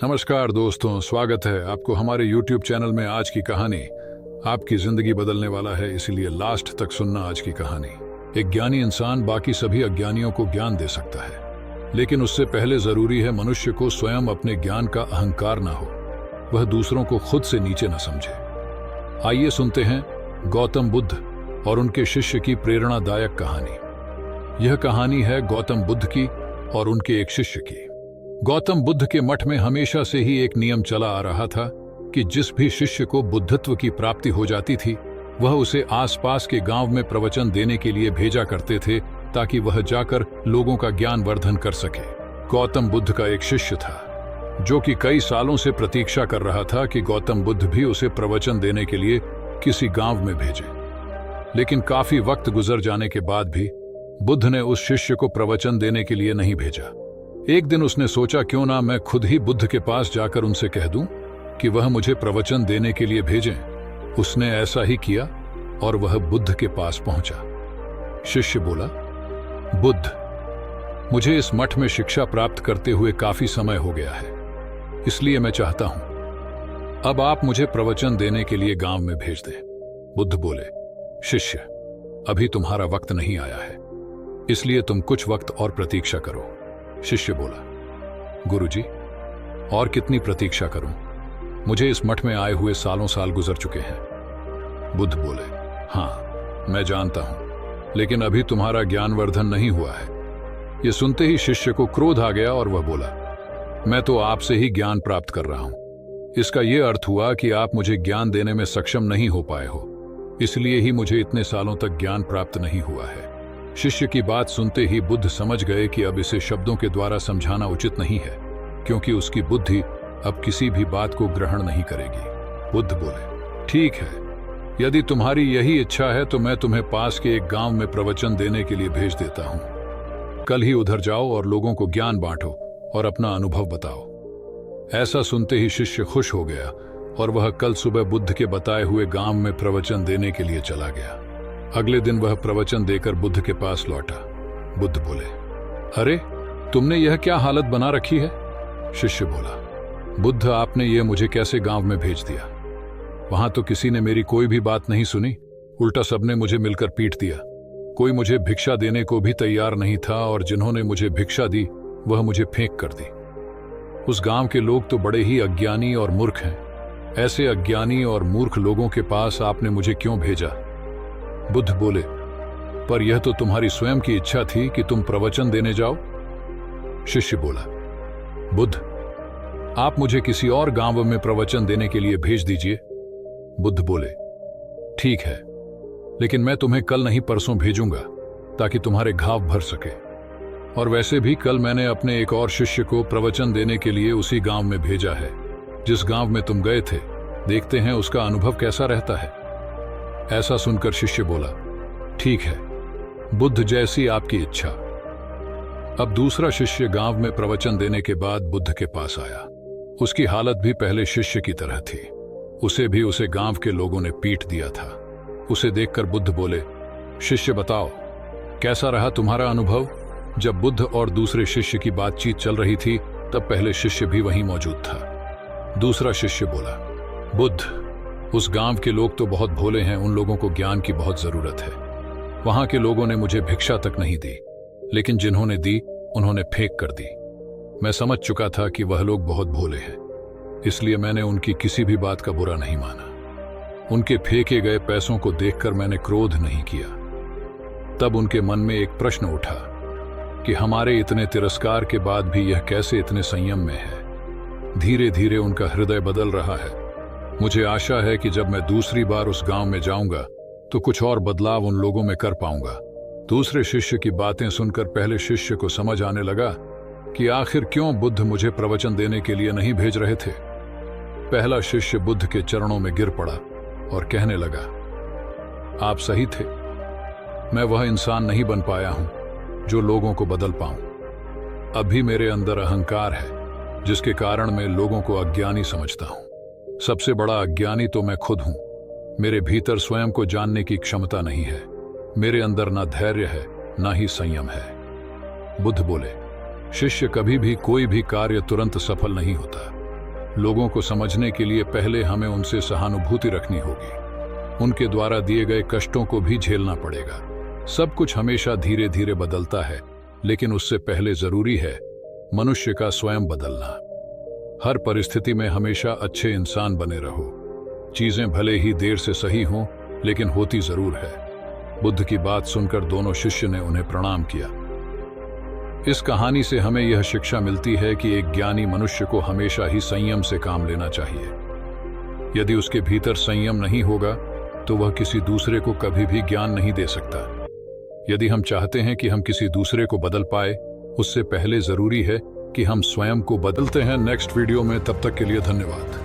नमस्कार दोस्तों, स्वागत है आपको हमारे YouTube चैनल में। आज की कहानी आपकी जिंदगी बदलने वाला है, इसीलिए लास्ट तक सुनना। आज की कहानी, एक ज्ञानी इंसान बाकी सभी अज्ञानियों को ज्ञान दे सकता है, लेकिन उससे पहले जरूरी है मनुष्य को स्वयं अपने ज्ञान का अहंकार ना हो, वह दूसरों को खुद से नीचे न समझे। आइए सुनते हैं गौतम बुद्ध और उनके शिष्य की प्रेरणादायक कहानी। यह कहानी है गौतम बुद्ध की और उनके एक शिष्य की। गौतम बुद्ध के मठ में हमेशा से ही एक नियम चला आ रहा था कि जिस भी शिष्य को बुद्धत्व की प्राप्ति हो जाती थी, वह उसे आसपास के गांव में प्रवचन देने के लिए भेजा करते थे, ताकि वह जाकर लोगों का ज्ञान वर्धन कर सके। गौतम बुद्ध का एक शिष्य था जो कि कई सालों से प्रतीक्षा कर रहा था कि गौतम बुद्ध भी उसे प्रवचन देने के लिए किसी गांव में भेजे, लेकिन काफी वक्त गुजर जाने के बाद भी बुद्ध ने उस शिष्य को प्रवचन देने के लिए नहीं भेजा। एक दिन उसने सोचा, क्यों ना मैं खुद ही बुद्ध के पास जाकर उनसे कह दूं कि वह मुझे प्रवचन देने के लिए भेजें। उसने ऐसा ही किया और वह बुद्ध के पास पहुंचा। शिष्य बोला, बुद्ध, मुझे इस मठ में शिक्षा प्राप्त करते हुए काफी समय हो गया है, इसलिए मैं चाहता हूं अब आप मुझे प्रवचन देने के लिए गांव में भेज दें। बुद्ध बोले, शिष्य, अभी तुम्हारा वक्त नहीं आया है, इसलिए तुम कुछ वक्त और प्रतीक्षा करो। शिष्य बोला, गुरुजी, और कितनी प्रतीक्षा करूं? मुझे इस मठ में आए हुए सालों साल गुजर चुके हैं। बुद्ध बोले, हाँ मैं जानता हूं, लेकिन अभी तुम्हारा ज्ञानवर्धन नहीं हुआ है। यह सुनते ही शिष्य को क्रोध आ गया और वह बोला, मैं तो आपसे ही ज्ञान प्राप्त कर रहा हूं। इसका यह अर्थ हुआ कि आप मुझे ज्ञान देने में सक्षम नहीं हो पाए हो, इसलिए ही मुझे इतने सालों तक ज्ञान प्राप्त नहीं हुआ है। शिष्य की बात सुनते ही बुद्ध समझ गए कि अब इसे शब्दों के द्वारा समझाना उचित नहीं है, क्योंकि उसकी बुद्धि अब किसी भी बात को ग्रहण नहीं करेगी। बुद्ध बोले, ठीक है, यदि तुम्हारी यही इच्छा है तो मैं तुम्हें पास के एक गांव में प्रवचन देने के लिए भेज देता हूं। कल ही उधर जाओ और लोगों को ज्ञान बांटो और अपना अनुभव बताओ। ऐसा सुनते ही शिष्य खुश हो गया और वह कल सुबह बुद्ध के बताए हुए गांव में प्रवचन देने के लिए चला गया। अगले दिन वह प्रवचन देकर बुद्ध के पास लौटा। बुद्ध बोले, अरे तुमने यह क्या हालत बना रखी है? शिष्य बोला, बुद्ध, आपने यह मुझे कैसे गांव में भेज दिया? वहां तो किसी ने मेरी कोई भी बात नहीं सुनी, उल्टा सबने मुझे मिलकर पीट दिया। कोई मुझे भिक्षा देने को भी तैयार नहीं था और जिन्होंने मुझे भिक्षा दी वह मुझे फेंक कर दी। उस गांव के लोग तो बड़े ही अज्ञानी और मूर्ख हैं। ऐसे अज्ञानी और मूर्ख लोगों के पास आपने मुझे क्यों भेजा? बुद्ध बोले, पर यह तो तुम्हारी स्वयं की इच्छा थी कि तुम प्रवचन देने जाओ। शिष्य बोला, बुद्ध, आप मुझे किसी और गांव में प्रवचन देने के लिए भेज दीजिए। बुद्ध बोले, ठीक है, लेकिन मैं तुम्हें कल नहीं परसों भेजूंगा ताकि तुम्हारे घाव भर सके। और वैसे भी कल मैंने अपने एक और शिष्य को प्रवचन देने के लिए उसी गांव में भेजा है जिस गांव में तुम गए थे। देखते हैं उसका अनुभव कैसा रहता है। ऐसा सुनकर शिष्य बोला, ठीक है बुद्ध, जैसी आपकी इच्छा। अब दूसरा शिष्य गांव में प्रवचन देने के बाद बुद्ध के पास आया। उसकी हालत भी पहले शिष्य की तरह थी। उसे गांव के लोगों ने पीट दिया था। उसे देखकर बुद्ध बोले, शिष्य बताओ, कैसा रहा तुम्हारा अनुभव? जब बुद्ध और दूसरे शिष्य की बातचीत चल रही थी तब पहले शिष्य भी वहीं मौजूद था। दूसरा शिष्य बोला, बुद्ध, उस गांव के लोग तो बहुत भोले हैं, उन लोगों को ज्ञान की बहुत जरूरत है। वहां के लोगों ने मुझे भिक्षा तक नहीं दी, लेकिन जिन्होंने दी उन्होंने फेंक कर दी। मैं समझ चुका था कि वह लोग बहुत भोले हैं, इसलिए मैंने उनकी किसी भी बात का बुरा नहीं माना। उनके फेंके गए पैसों को देखकर मैंने क्रोध नहीं किया। तब उनके मन में एक प्रश्न उठा कि हमारे इतने तिरस्कार के बाद भी यह कैसे इतने संयम में है। धीरे धीरे उनका हृदय बदल रहा है। मुझे आशा है कि जब मैं दूसरी बार उस गांव में जाऊंगा तो कुछ और बदलाव उन लोगों में कर पाऊंगा। दूसरे शिष्य की बातें सुनकर पहले शिष्य को समझ आने लगा कि आखिर क्यों बुद्ध मुझे प्रवचन देने के लिए नहीं भेज रहे थे। पहला शिष्य बुद्ध के चरणों में गिर पड़ा और कहने लगा, आप सही थे, मैं वह इंसान नहीं बन पाया हूं जो लोगों को बदल पाऊं। अभी मेरे अंदर अहंकार है जिसके कारण मैं लोगों को अज्ञानी समझता हूं। सबसे बड़ा अज्ञानी तो मैं खुद हूं। मेरे भीतर स्वयं को जानने की क्षमता नहीं है। मेरे अंदर ना धैर्य है ना ही संयम है। बुद्ध बोले, शिष्य, कभी भी कोई भी कार्य तुरंत सफल नहीं होता। लोगों को समझने के लिए पहले हमें उनसे सहानुभूति रखनी होगी। उनके द्वारा दिए गए कष्टों को भी झेलना पड़ेगा। सब कुछ हमेशा धीरे धीरे बदलता है, लेकिन उससे पहले जरूरी है मनुष्य का स्वयं बदलना। हर परिस्थिति में हमेशा अच्छे इंसान बने रहो। चीजें भले ही देर से सही हों, लेकिन होती जरूर है। बुद्ध की बात सुनकर दोनों शिष्य ने उन्हें प्रणाम किया। इस कहानी से हमें यह शिक्षा मिलती है कि एक ज्ञानी मनुष्य को हमेशा ही संयम से काम लेना चाहिए। यदि उसके भीतर संयम नहीं होगा तो वह किसी दूसरे को कभी भी ज्ञान नहीं दे सकता। यदि हम चाहते हैं कि हम किसी दूसरे को बदल पाए, उससे पहले जरूरी है कि हम स्वयं को बदलते हैं। नेक्स्ट वीडियो में, तब तक के लिए धन्यवाद।